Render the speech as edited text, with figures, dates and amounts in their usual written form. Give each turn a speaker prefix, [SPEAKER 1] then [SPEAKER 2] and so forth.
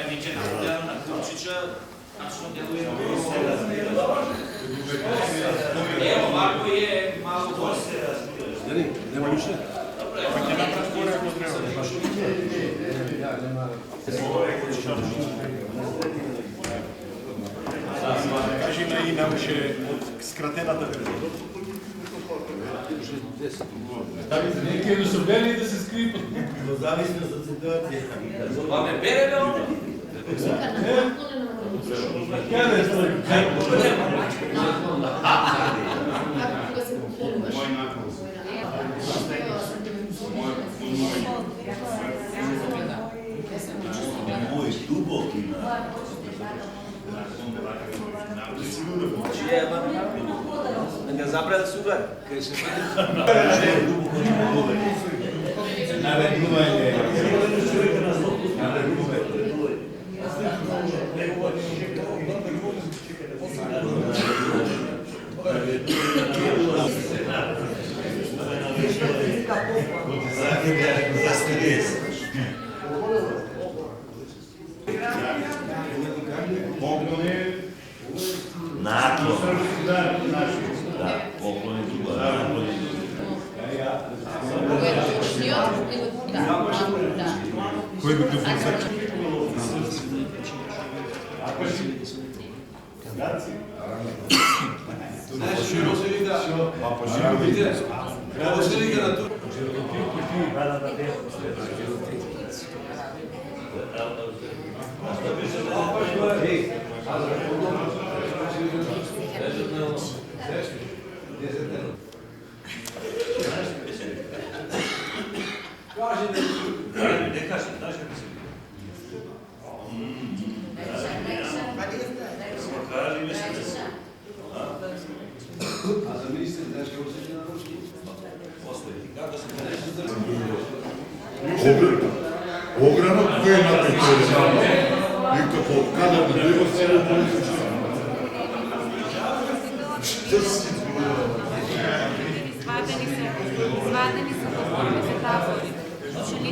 [SPEAKER 1] viče na modelu, na Kurčića, tačno deluje ovako je malo bolje.
[SPEAKER 2] Nema više?
[SPEAKER 1] Dobro, evo.
[SPEAKER 2] Кажи на иначе от скратената версия.
[SPEAKER 3] Neki je dosobljeni da se skrije pod
[SPEAKER 4] Но зависно од ситуација.
[SPEAKER 1] Pa me bere me ovde.
[SPEAKER 3] Kada je stvari?
[SPEAKER 4] Мој дубоки
[SPEAKER 5] Da ga zabrali da se udari.
[SPEAKER 4] наведување. Наклон. Да, поклон е друга.
[SPEAKER 3] Koji bi to funkcija?
[SPEAKER 6] Огранок кој е напред никако кадар на него цело полиција.
[SPEAKER 7] Извадени са, извадени са,